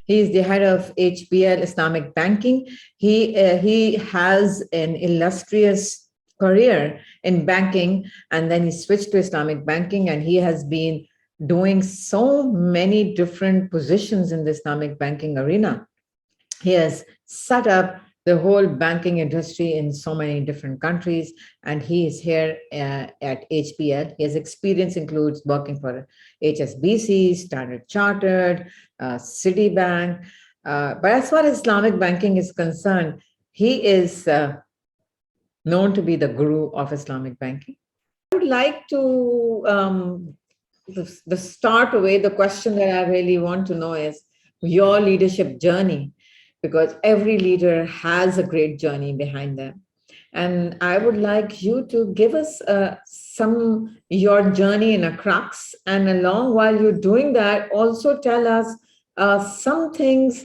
He is the head of HBL Islamic Banking. He has an illustrious career in banking, and then he switched to Islamic banking, and he has been doing so many different positions in the Islamic banking arena. He has set up the whole banking industry in so many different countries, and he is here at HBL. His experience includes working for HSBC, Standard Chartered, Citibank. But as far as Islamic banking is concerned, he is known to be the guru of Islamic banking. I would like to the start away. The question that I really want to know is your leadership journey, because every leader has a great journey behind them. And I would like you to give us some your journey in a crux, and along while you're doing that, also tell us some things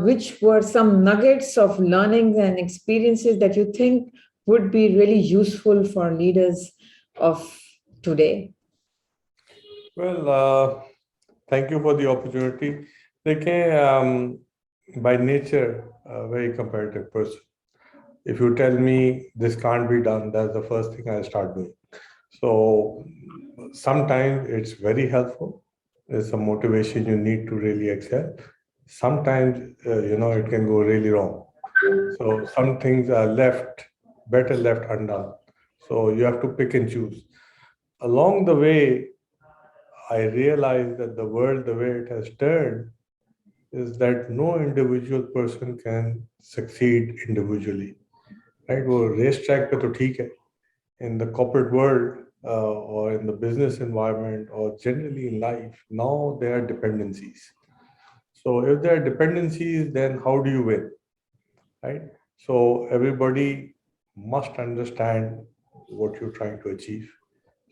which were some nuggets of learnings and experiences that you think would be really useful for leaders of today. Well, thank you for the opportunity. By nature, a very competitive person. If you tell me this can't be done, that's the first thing I start doing. So sometimes it's very helpful. It's a motivation you need to really excel. Sometimes, it can go really wrong. So some things are better left undone. So you have to pick and choose. Along the way, I realized that the world, the way it has turned, is that no individual person can succeed individually. Right? वो racetrack पे तो ठीक है. In the corporate world or in the business environment or generally in life, now there are dependencies. So if there are dependencies, then how do you win? Right? So everybody must understand what you're trying to achieve.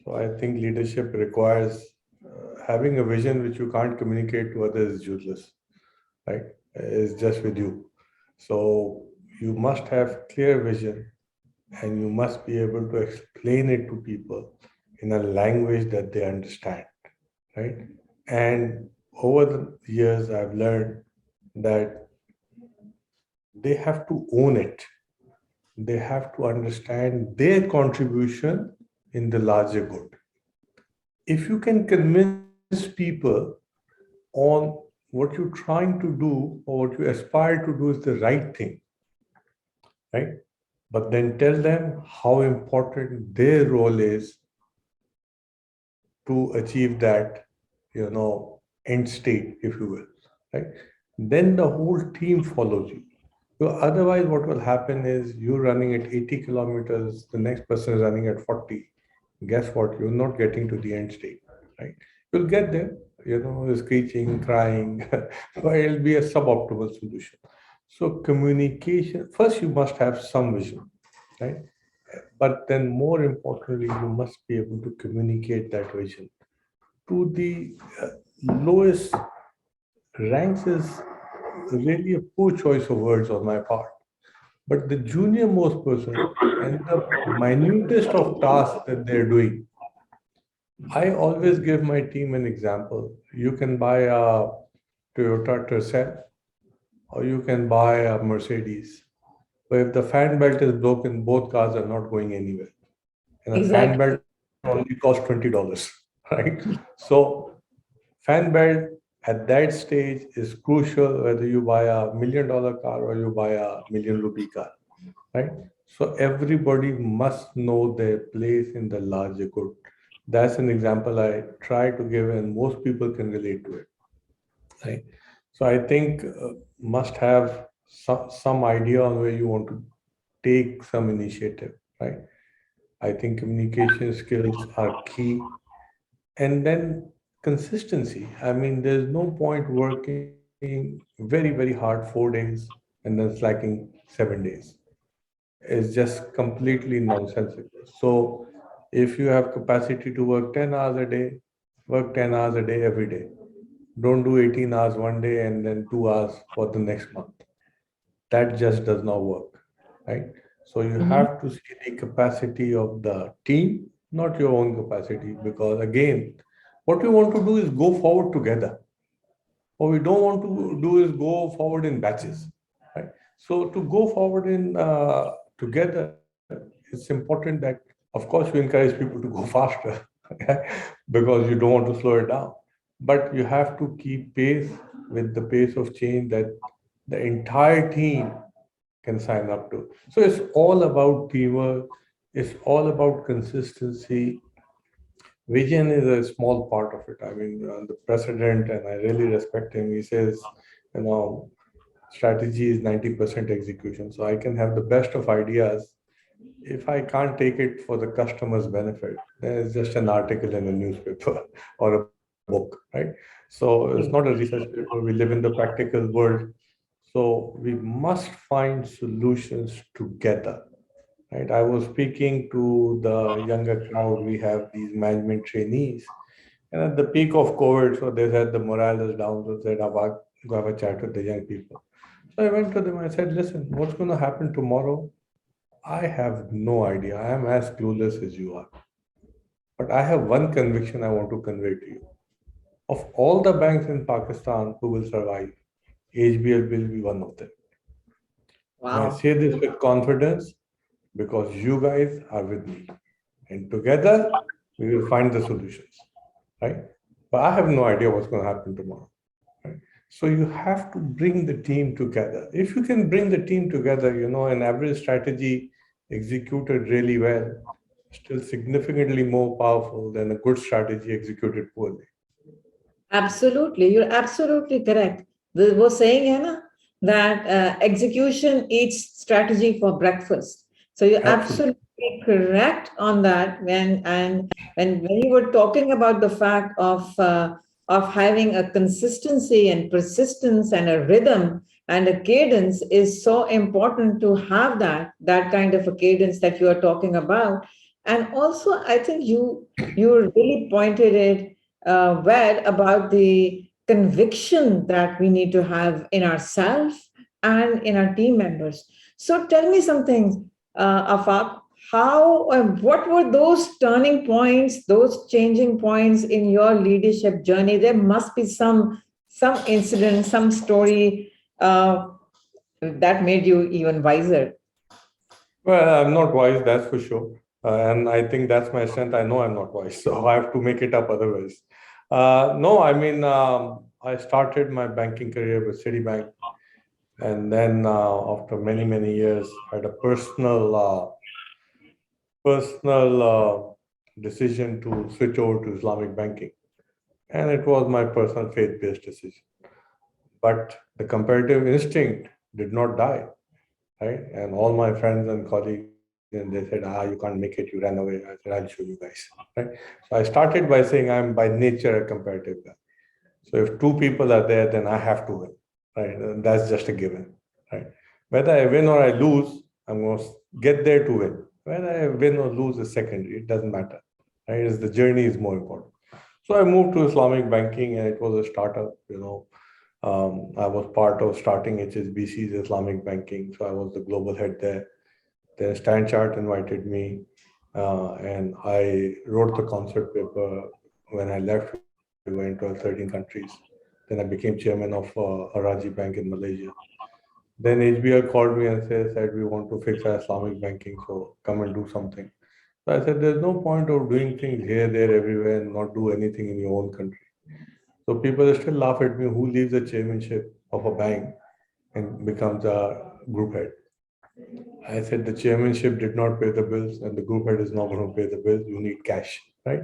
So I think leadership requires having a vision which you can't communicate to others is useless, right? It's just with you. So you must have clear vision, and you must be able to explain it to people in a language that they understand, right? And over the years, I've learned that they have to own it. They have to understand their contribution in the larger good. If you can convince people on what you're trying to do or what you aspire to do is the right thing, right? But then tell them how important their role is to achieve that, end state, if you will, right? Then the whole team follows you. So otherwise, what will happen is you're running at 80 kilometers, the next person is running at 40. Guess what? You're not getting to the end state, right? You'll get there, screeching, crying, but it'll be a suboptimal solution. So communication, first you must have some vision, right? But then more importantly, you must be able to communicate that vision to the lowest ranks is really a poor choice of words on my part. But the junior most person and the minutest of tasks that they're doing, I always give my team an example. You can buy a Toyota Tercel or you can buy a Mercedes. But if the fan belt is broken, both cars are not going anywhere. And a fan belt only costs $20, right? So fan belt at that stage is crucial whether you buy $1 million car or you buy $1 million car, right? So everybody must know their place in the larger good. That's an example I try to give, and most people can relate to it, right? So I think must have some idea on where you want to take some initiative, right? I think communication skills are key. And then consistency. I mean, there's no point working very, very hard 4 days and then slacking 7 days. It's just completely nonsensical. So if you have capacity to work 10 hours a day, work 10 hours a day every day. Don't do 18 hours one day and then 2 hours for the next month. That just does not work, right? So you have to see the capacity of the team, not your own capacity, because again, what we want to do is go forward together. What we don't want to do is go forward in batches, right? So to go forward in together, it's important that, of course, we encourage people to go faster because you don't want to slow it down. But you have to keep pace with the pace of change that the entire team can sign up to. So it's all about teamwork. It's all about consistency. Vision is a small part of it. I mean, the president, and I really respect him, he says, you know, strategy is 90% execution. So I can have the best of ideas. If I can't take it for the customer's benefit, then it's just an article in a newspaper or a book, right? So it's not a research paper. We live in the practical world. So we must find solutions together, right? I was speaking to the younger crowd. We have these management trainees, and at the peak of COVID, so they said the morale is down. So said, Afaq, go have a chat with the young people. So I went to them. I said, listen, what's going to happen tomorrow? I have no idea. I am as clueless as you are. But I have one conviction I want to convey to you. Of all the banks in Pakistan who will survive, HBL will be one of them. And I Wow. say this with confidence because you guys are with me. And together, we will find the solutions, right? But I have no idea what's going to happen tomorrow, right? So you have to bring the team together. If you can bring the team together, an average strategy executed really well, still significantly more powerful than a good strategy executed poorly. Absolutely, you're absolutely correct. This was saying, Anna, that execution eats strategy for breakfast. So you're Absolutely. absolutely correct on that. When you were talking about the fact of having a consistency and persistence and a rhythm and a cadence is so important to have that kind of a cadence that you are talking about. And also, I think you really pointed it well about the conviction that we need to have in ourselves and in our team members. So tell me something, Afaq. What were those turning points, those changing points in your leadership journey? There must be some incident, some story that made you even wiser. Well, I'm not wise, that's for sure. And I think that's my strength. I know I'm not wise, so I have to make it up otherwise. No, I mean, I started my banking career with Citibank, and then after many, many years, I had a personal decision to switch over to Islamic banking, and it was my personal faith-based decision. But the comparative instinct did not die, right? And all my friends and colleagues, and they said, you can't make it, you ran away. I said, I'll show you guys, right? So I started by saying I'm by nature a comparative guy. So if two people are there, then I have to win, right? And that's just a given, right? Whether I win or I lose, I'm going to get there to win. Whether I win or lose is secondary. It doesn't matter, right? It's the journey is more important. So I moved to Islamic banking, and it was a startup. I was part of starting HSBC's Islamic banking, so I was the global head there. Then Stanchart invited me, and I wrote the concept paper. When I left, we went to 13 countries. Then I became chairman of Araji Bank in Malaysia. Then HBL called me and said, we want to fix our Islamic banking, so come and do something. So I said, there's no point of doing things here, there, everywhere, and not do anything in your own country. So people still laugh at me, who leaves the chairmanship of a bank and becomes a group head. I said the chairmanship did not pay the bills and the group head is not going to pay the bills. You need cash, right?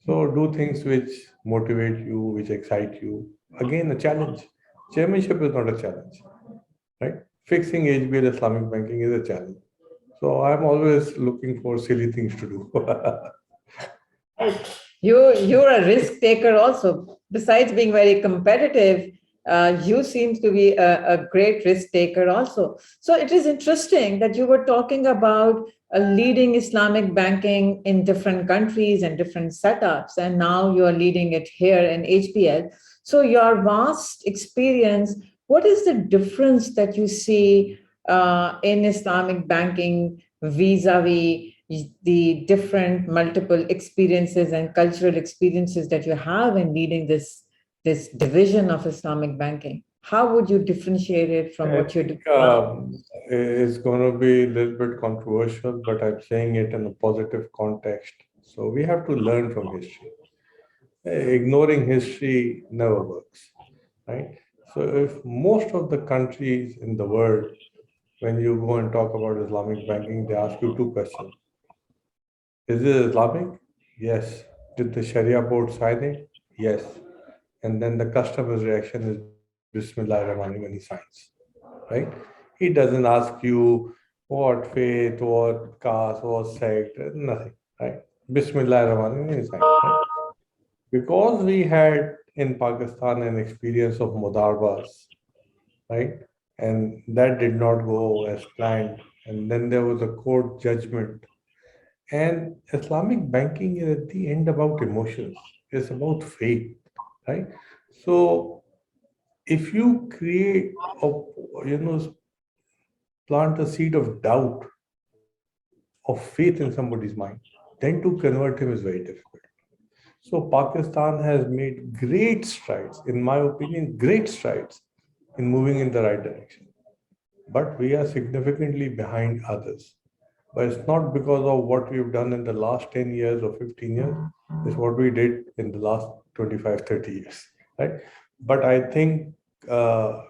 So do things which motivate you, which excite you. Again, a challenge. Chairmanship is not a challenge, right? Fixing HBL Islamic banking is a challenge. So I'm always looking for silly things to do. You're a risk taker also. Besides being very competitive, you seem to be a great risk taker also. So it is interesting that you were talking about leading Islamic banking in different countries and different setups, and now you are leading it here in HBL. So your vast experience, what is the difference that you see in Islamic banking vis-a-vis the different multiple experiences and cultural experiences that you have in leading this division of Islamic banking? How would you differentiate it from I what you're think doing now? it's going to be a little bit controversial, but I'm saying it in a positive context. So we have to learn from history. Ignoring history never works, right? So if most of the countries in the world, when you go and talk about Islamic banking, they ask you two questions. Is it Islamic? Yes. Did the Sharia board sign it? Yes. And then the customer's reaction is Bismillah Rahman when he signs, right? He doesn't ask you what faith, what caste, what sect, nothing, right? Bismillah Rahman when he signs, right? Because we had in Pakistan an experience of mudarbas, right? And that did not go as planned. And then there was a court judgment. And Islamic banking is at the end about emotions. It's about faith, right? So if you create a, you know, plant a seed of doubt, of faith in somebody's mind, then to convert him is very difficult. So Pakistan has made great strides, in my opinion, great strides in moving in the right direction. But we are significantly behind others. But it's not because of what we've done in the last 10 years or 15 years, it's what we did in the last 25, 30 years, right? But I think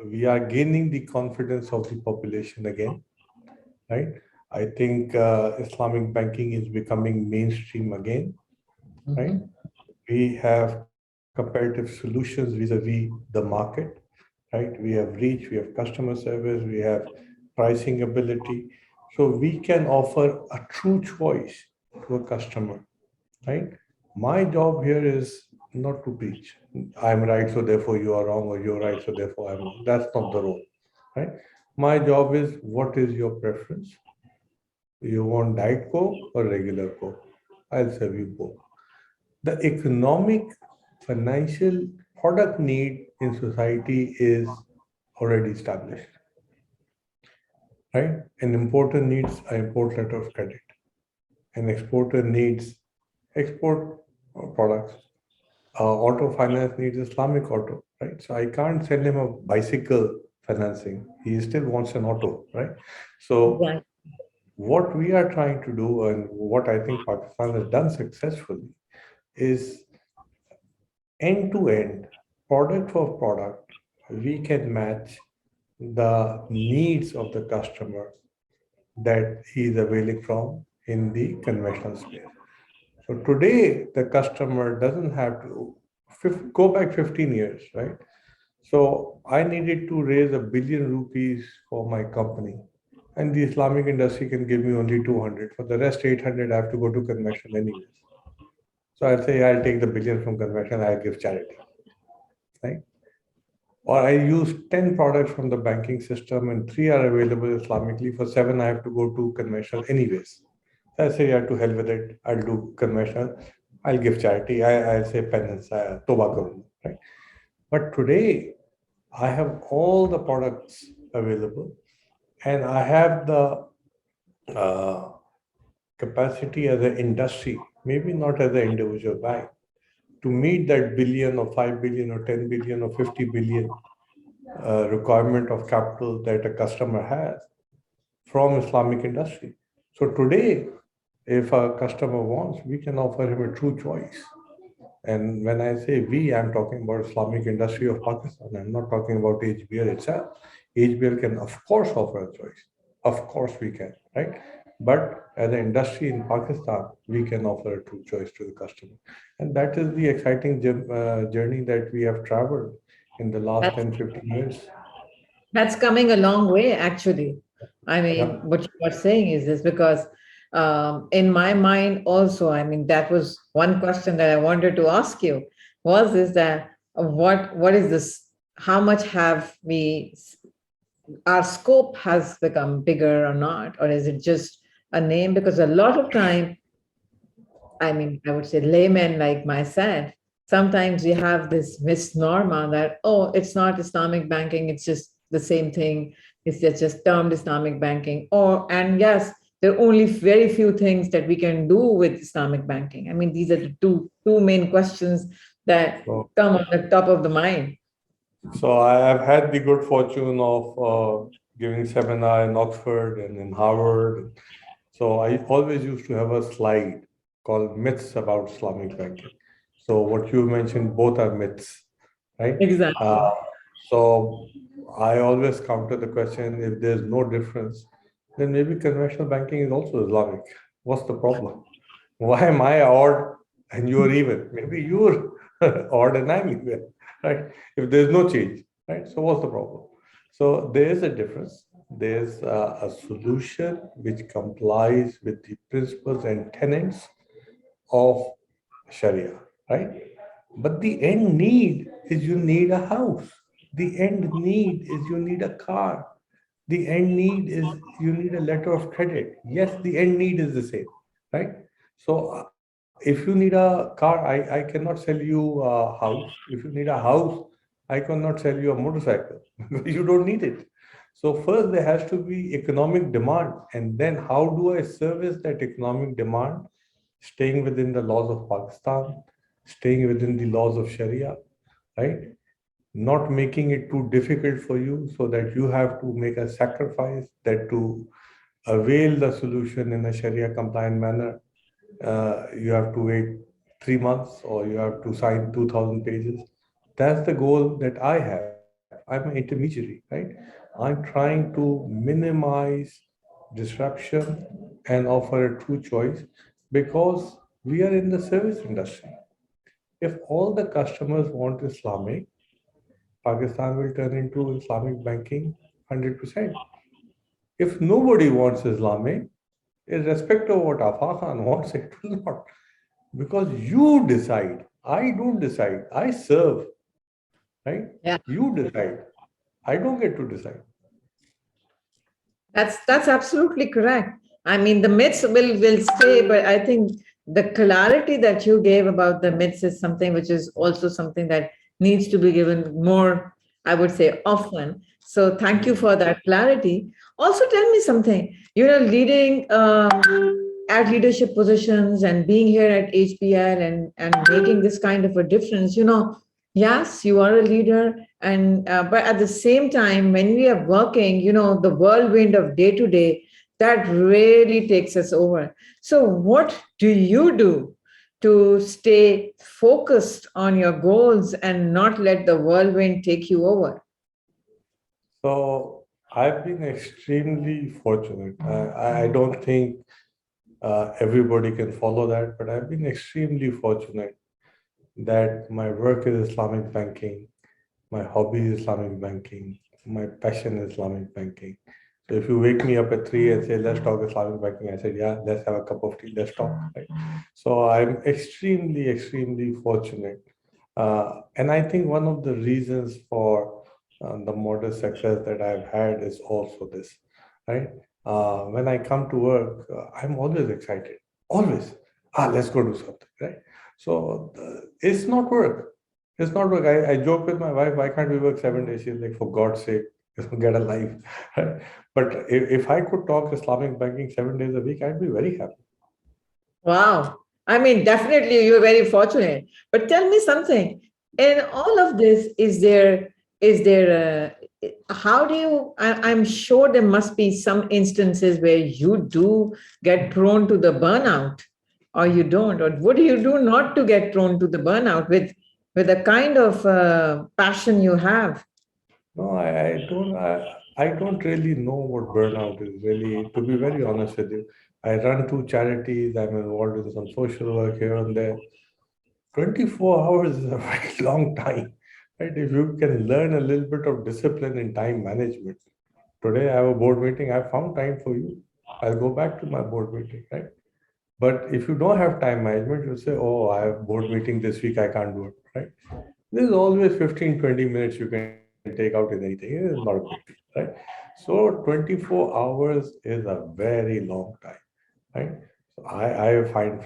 we are gaining the confidence of the population again, right? I think Islamic banking is becoming mainstream again, right? Mhm. We have comparative solutions vis-a-vis the market, right? We have reach, we have customer service, we have pricing ability. So we can offer a true choice to a customer, right? My job here is not to preach. I'm right, so therefore you are wrong, or you're right, so therefore I'm wrong. That's not the role, right? My job is what is your preference? You want Diet Coke or regular Coke? I'll serve you both. The economic, financial product need in society is already established, right? An importer needs an import letter of credit. An exporter needs export products. Auto finance needs Islamic auto, right? So I can't sell him a bicycle financing. He still wants an auto, right? So Right. what we are trying to do, and what I think Pakistan has done successfully, is end to end, product for product, we can match the needs of the customer that he is availing from in the conventional space. So today, the customer doesn't have to go back 15 years, right? So I needed to raise ₹1 billion for my company. And the Islamic industry can give me only 200. For the rest 800, I have to go to conventional anyways. So I'll say I'll take the billion from conventional, I'll give charity, right? Or I use 10 products from the banking system and three are available Islamically. For seven, I have to go to conventional anyways. So I say, yeah, to hell with it. I'll do conventional. I'll give charity. I'll say penance, toba karun, right? But today, I have all the products available and I have the uh, capacity as an industry, maybe not as an individual bank, to meet that billion or 5 billion or 10 billion or 50 billion requirement of capital that a customer has from Islamic industry. So today, if a customer wants, we can offer him a true choice. And when I say we, I'm talking about Islamic industry of Pakistan. I'm not talking about HBL itself. HBL can, of course, offer a choice. Of course, we can, right? But as an industry in Pakistan, we can offer a true choice to the customer. And that is the exciting journey that we have traveled in the last That's 10, 15 years. that's coming a long way, actually. I Yeah. mean, what you are saying is this because in my mind also, I mean, that was one question that I wanted to ask you was is that what is this? How much have we our scope has become bigger or not, or is it just a name? Because a lot of time, I mean, I would say laymen like myself, sometimes we have this misnomer that, oh, it's not Islamic banking, it's just the same thing. It's just termed Islamic banking. And yes, there are only very few things that we can do with Islamic banking. I mean, these are the two main questions that So, come on the top of the mind. so I have had the good fortune of giving seminar in Oxford and in Harvard. So I always used to have a slide called Myths About Islamic Banking. So what you mentioned, both are myths, right? Exactly. So I always counter the question, if there's no difference, then maybe conventional banking is also Islamic. What's the problem? Why am I odd and you're even? Maybe you're odd and I'm even, right? If there's no change, right? So what's the problem? So there is a difference. There's a solution which complies with the principles and tenets of Sharia, right? But the end need is you need a house. The end need is you need a car. The end need is you need a letter of credit. Yes, the end need is the same, right? So if you need a car, I cannot sell you a house. If you need a house, I cannot sell you a motorcycle because you don't need it. So first there has to be economic demand, and then how do I service that economic demand? Staying within the laws of Pakistan, staying within the laws of Sharia, right? Not making it too difficult for you so that you have to make a sacrifice, that to avail the solution in a Sharia compliant manner, you have to wait 3 months or you have to sign 2000 pages. That's the goal that I have. I'm an intermediary, right? I'm trying to minimize disruption and offer a true choice because we are in the service industry. If all the customers want Islamic, Pakistan will turn into Islamic banking 100%. If nobody wants Islamic, irrespective of what Afaq Khan wants, it will not. Because you decide. I don't decide. I serve, right? Yeah. You decide. I don't get to decide. That's absolutely correct. I mean, the myths will stay, but I think the clarity that you gave about the myths is something which is also something that needs to be given more, I would say, often. So thank you for that clarity. Also, tell me something. Leading at leadership positions and being here at HBL and making this kind of a difference. Yes, you are a leader, and but at the same time, when we are working, the whirlwind of day to day, that really takes us over. So what do you do to stay focused on your goals and not let the whirlwind take you over? So I've been extremely fortunate. I don't think everybody can follow that, but I've been extremely fortunate that my work is Islamic banking, my hobby is Islamic banking, my passion is Islamic banking. So if you wake me up at 3 and say, let's talk Islamic banking, I said, yeah, let's have a cup of tea, let's talk. Right? So I'm extremely, extremely fortunate. And I think one of the reasons for the modest success that I've had is also this, right? When I come to work, I'm always excited, always. Let's go do something, right? So it's not work. It's not work. I joke with my wife, why can't we work 7 days? She's like, for God's sake, get a life. Right? But if I could talk Islamic banking 7 days a week, I'd be very happy. Wow. I mean, definitely you're very fortunate. But tell me something. In all of this, is there how do you I'm sure there must be some instances where you do get prone to the burnout or you don't, or what do you do not to get prone to the burnout with the kind of passion you have? No, I don't really know what burnout is really, to be very honest with you. I run two charities, I'm involved in some social work here and there. 24 hours is a very long time, right? If you can learn a little bit of discipline in time management. Today I have a board meeting, I found time for you. I'll go back to my board meeting, right? But if you don't have time management, you say, oh, I have board meeting this week, I can't do it, right? There's always 15, 20 minutes you can take out in anything. It is not a big deal, right? So 24 hours is a very long time, right? So I find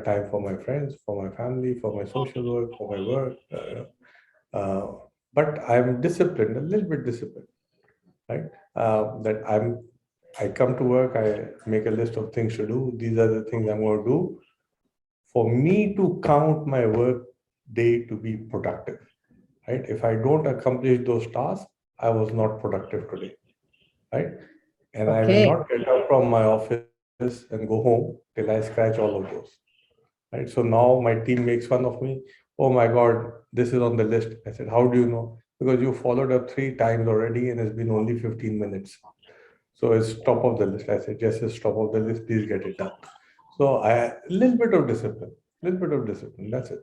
time for my friends, for my family, for my social work, for my work. But I'm disciplined, a little bit disciplined, right? I come to work, I make a list of things to do. These are the things I'm going to do. For me to count my work day to be productive, right? If I don't accomplish those tasks, I was not productive today, right? And I will Okay. not get up from my office and go home till I scratch all of those, right? So now my team makes fun of me. Oh my God, this is on the list. I said, how do you know? Because you followed up 3 times already and it's been only 15 minutes. So it's top of the list. I said, yes, it's top of the list. Please get it done. So a little bit of discipline, little bit of discipline. That's it.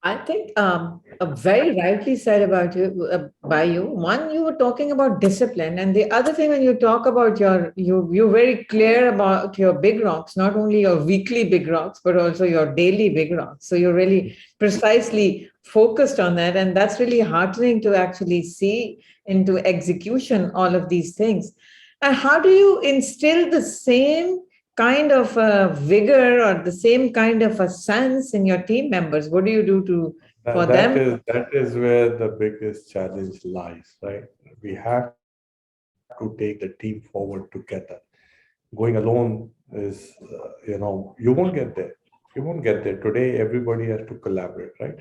I think very rightly said about you by you. One, you were talking about discipline, and the other thing, when you talk about you're very clear about your big rocks, not only your weekly big rocks, but also your daily big rocks. So you're really precisely focused on that, and that's really heartening to actually see into execution all of these things. And how do you instill the same kind of a vigor or the same kind of a sense in your team members? What do you do to for That, that them? is that is where the biggest challenge lies, right? We have to take the team forward together. Going alone is, you won't get there. You won't get there. Today, everybody has to collaborate, right?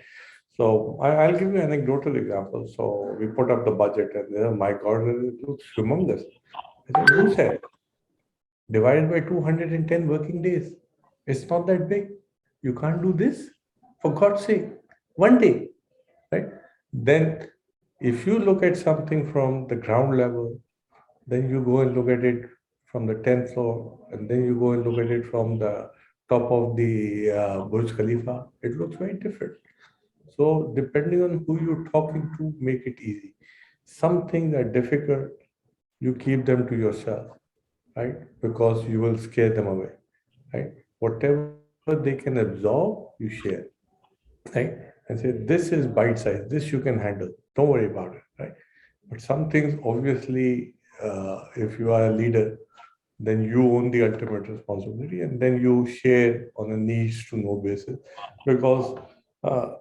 So I'll give you an anecdotal example. So we put up the budget and my God, it looks humongous. I said, who said? Divided by 210 working days. It's not that big. You can't do this? For God's sake, one day, right? Then if you look at something from the ground level, then you go and look at it from the 10th floor, and then you go and look at it from the top of the Burj Khalifa. It looks very different. So depending on who you're talking to, make it easy. Some things are difficult, you keep them to yourself, right? Because you will scare them away, right? Whatever they can absorb, you share, right? And say, this is bite size, this you can handle. Don't worry about it, right? But some things, obviously, if you are a leader, then you own the ultimate responsibility, and then you share on a needs to know basis, because uh,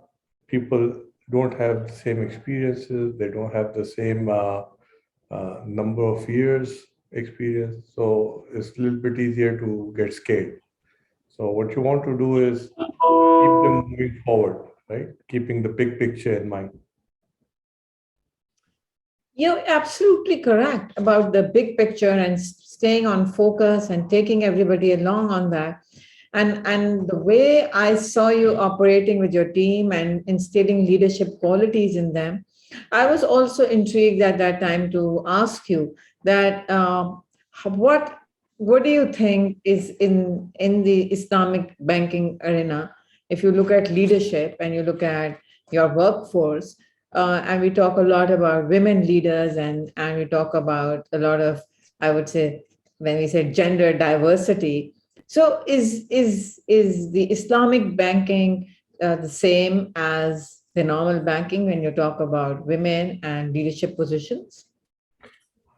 people don't have the same experiences, they don't have the same number of years experience, so it's a little bit easier to get scared. So what you want to do is keep them moving forward, right? Keeping the big picture in mind. You're absolutely correct about the big picture and staying on focus and taking everybody along on that. And the way I saw you operating with your team and instilling leadership qualities in them, I was also intrigued at that time to ask you that what what do you think is in the Islamic banking arena? If you look at leadership and you look at your workforce, and we talk a lot about women leaders, and we talk about a lot of, I would say, when we say gender diversity. So is the Islamic banking the same as the normal banking when you talk about women and leadership positions?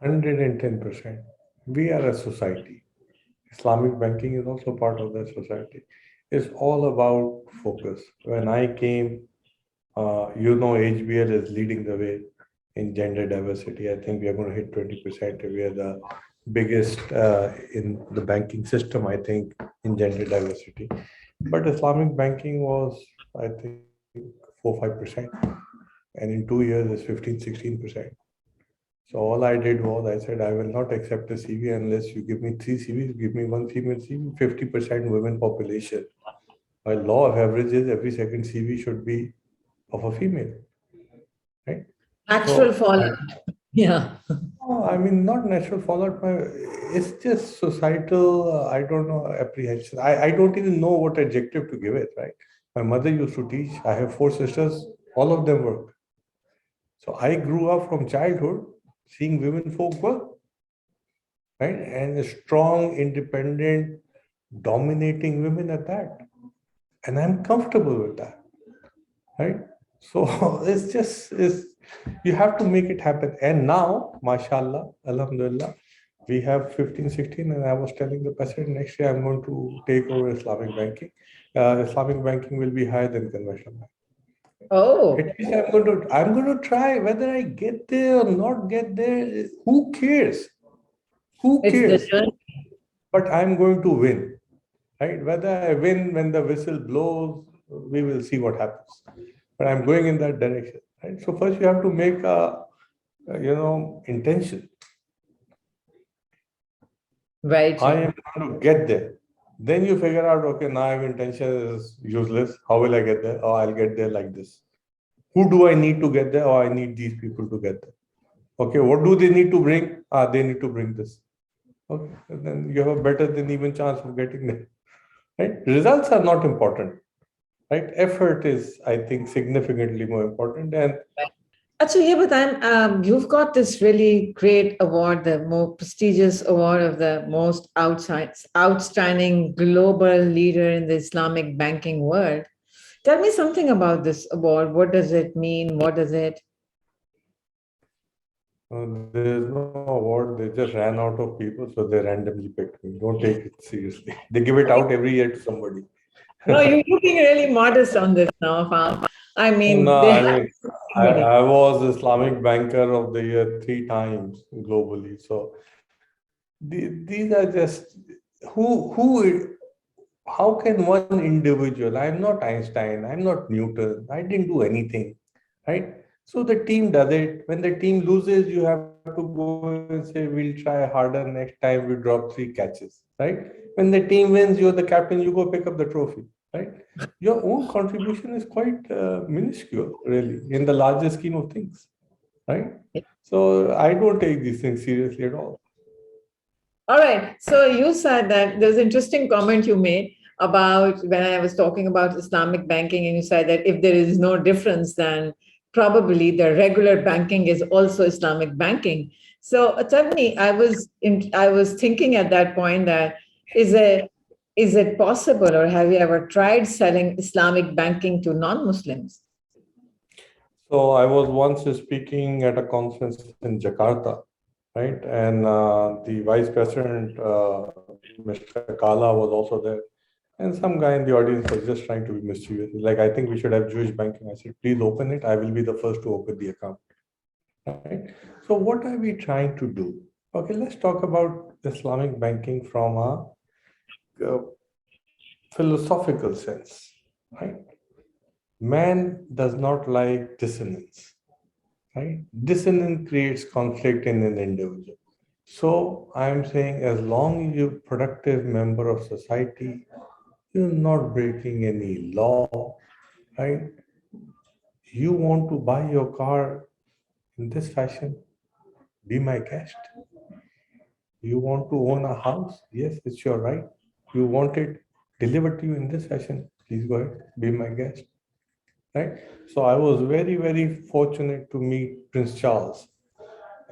110%. We are a society. Islamic banking is also part of that society. It's all about focus. When I came, HBL is leading the way in gender diversity. I think we are going to hit 20%. We are the biggest in the banking system, I think, in gender diversity. But Islamic banking was, I think, 4-5%. And in 2 years, it's 15-16%. So all I did was I said, I will not accept a CV unless you give me 3 CVs, give me one female CV, 50% women population. By law of averages, every second CV should be of a female, right? Natural So fallout. Yeah. I mean, not natural fallout. It's just societal, I don't know, apprehension. I don't even know what adjective to give it, right? My mother used to teach. I have 4 sisters, all of them work. So I grew up from childhood seeing women folk work, right? And strong, independent, dominating women at that. And I'm comfortable with that, right? So it's you have to make it happen. And now, mashallah, alhamdulillah, we have 15, 16, and I was telling the president next year I'm going to take over Islamic banking. Islamic banking will be higher than conventional banking. Oh, At least I'm going to try. Whether I get there or not get there, who cares? Who it's the cares? journey. But I'm going to win, right? Whether I win when the whistle blows, we will see what happens. But I'm going in that direction, right? So first you have to make a intention. Right. I am going to get there. Then you figure out, okay, now I have intention is useless. How will I get there? Oh, I'll get there like this. Who do I need to get there? Or I need these people to get there. Okay, what do they need to bring? They need to bring this. Okay, and then you have a better than even chance of getting there. Right? Results are not important. Right? Effort is, I think, significantly more important. And So yeah, but you've got this really great award, the more prestigious award of the most outstanding global leader in the Islamic banking world. Tell me something about this award. What does it mean? What does it? there's no award. They just ran out of people, so they randomly picked me. Don't take it seriously. They give it out every year to somebody. No, you're being really modest on this now, Afaq. I mean, No, they I have mean, I was Islamic Banker of the Year 3 times globally. So these are just how can one individual? I'm not Einstein, I'm not Newton, I didn't do anything, right? So the team does it. When the team loses, you have to go and say, we'll try harder next time, we drop 3 catches, right? When the team wins, you're the captain, you go pick up the trophy, right? Your own contribution is quite minuscule, really, in the larger scheme of things, right? So I don't take these things seriously at all. All right. So you said that there's an interesting comment you made about when I was talking about Islamic banking, and you said that if there is no difference, then probably the regular banking is also Islamic banking. So tell me, I was thinking at that point that is it is it possible, or have you ever tried selling Islamic banking to non-Muslims? So I was once speaking at a conference in Jakarta, right? And the vice president, Mr. Kala, was also there. And some guy in the audience was just trying to be mischievous. Like, I think we should have Jewish banking. I said, please open it. I will be the first to open the account. Right? So what are we trying to do? Okay, let's talk about Islamic banking from a uh, philosophical sense, right? Man does not like dissonance, right? Dissonance creates conflict in an individual. So I'm saying as long as you're a productive member of society, you're not breaking any law, right? You want to buy your car in this fashion, be my guest. You want to own a house? Yes, it's your right. You want it delivered to you in this fashion? Please go ahead, be my guest. Right? So I was very, very fortunate to meet Prince Charles.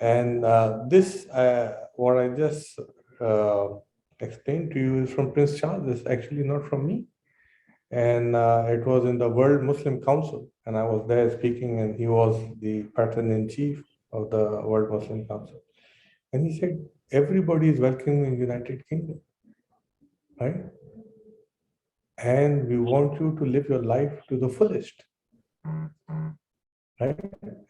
And what I just uh, explained to you is from Prince Charles. It's actually not from me. And it was in the World Muslim Council. And I was there speaking, and he was the patron in chief of the World Muslim Council. And he said, everybody is welcome in United Kingdom, right? And we want you to live your life to the fullest, right?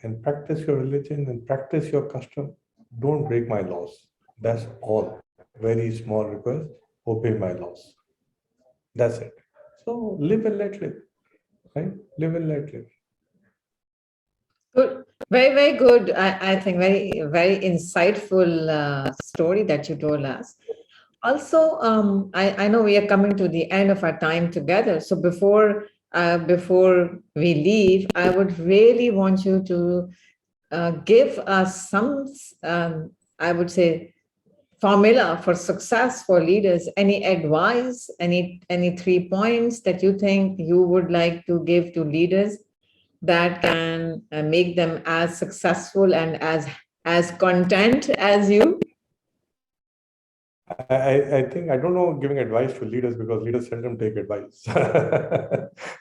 And practice your religion and practice your custom. Don't break my laws. That's all. Very small request. Obey my laws. That's it. So live and let live, right? Live and let live. Good. Very, very good. I think very, very insightful story that you told us. Also, I know we are coming to the end of our time together. So before we leave, I would really want you to give us some, I would say, formula for success for leaders. Any advice? Any 3 points that you think you would like to give to leaders that can make them as successful and as content as you? I think I don't know giving advice to leaders because leaders seldom take advice.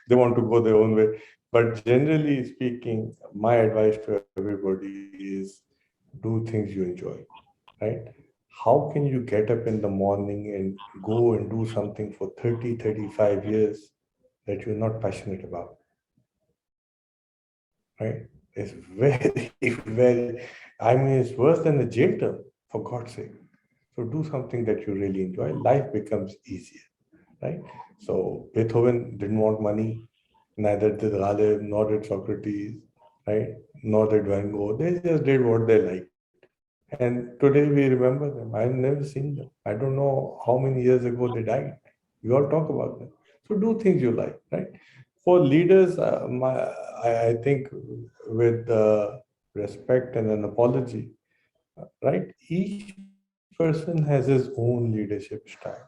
They want to go their own way. But generally speaking, my advice to everybody is do things you enjoy, right? How can you get up in the morning and go and do something for 30, 35 years that you're not passionate about, right? It's very, very, I mean, it's worse than a jail term, for God's sake. So do something that you really enjoy. Life becomes easier, right? So Beethoven didn't want money. Neither did Ghalib, nor did Socrates, right? Nor did Van Gogh. They just did what they liked. And today we remember them. I've never seen them. I don't know how many years ago they died. We all talk about them. So do things you like, right? For leaders, I think with respect and an apology, right? Each person has his own leadership style,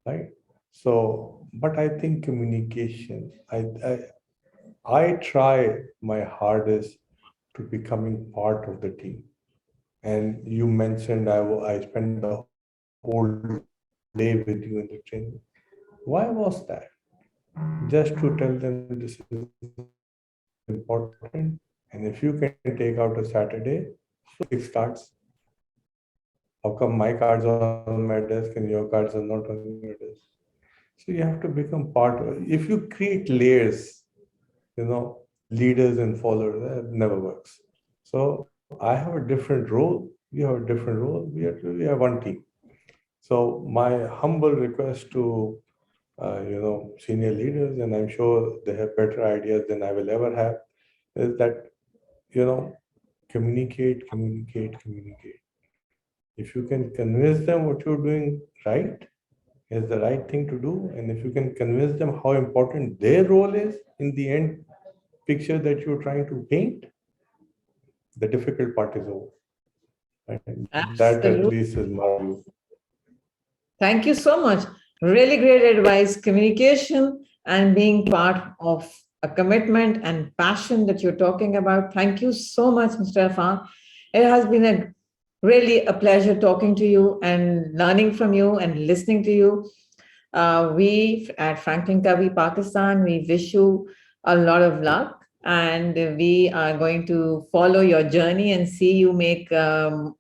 right? So, but I think communication. I try my hardest to becoming part of the team. And you mentioned I spent the whole day with you in the training. Why was that? Just to tell them this is important, and if you can take out a Saturday, so the week starts. How come my cards are on my desk and your cards are not on your desk? So you have to become part of it. If you create layers, leaders and followers, that never works. So I have a different role. You have a different role. We have one team. So my humble request to senior leaders, and I'm sure they have better ideas than I will ever have, is that you know communicate. If you can convince them what you're doing right is the right thing to do, and if you can convince them how important their role is in the end picture that you're trying to paint, the difficult part is over. And that at Absolutely. least is my view. Thank you so much. Really great advice. Communication and being part of a commitment and passion that you're talking about. Thank you so much, Mr. Afaq. It has been really a pleasure talking to you and learning from you and listening to you. We at Franklin Covey, Pakistan, we wish you a lot of luck. And we are going to follow your journey and see you make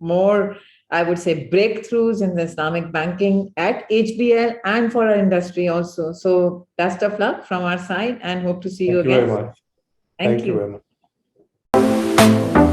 more, I would say, breakthroughs in the Islamic banking at HBL and for our industry also. So, best of luck from our side and hope to see you Thank you very again. much. Thank Thank you you. very much.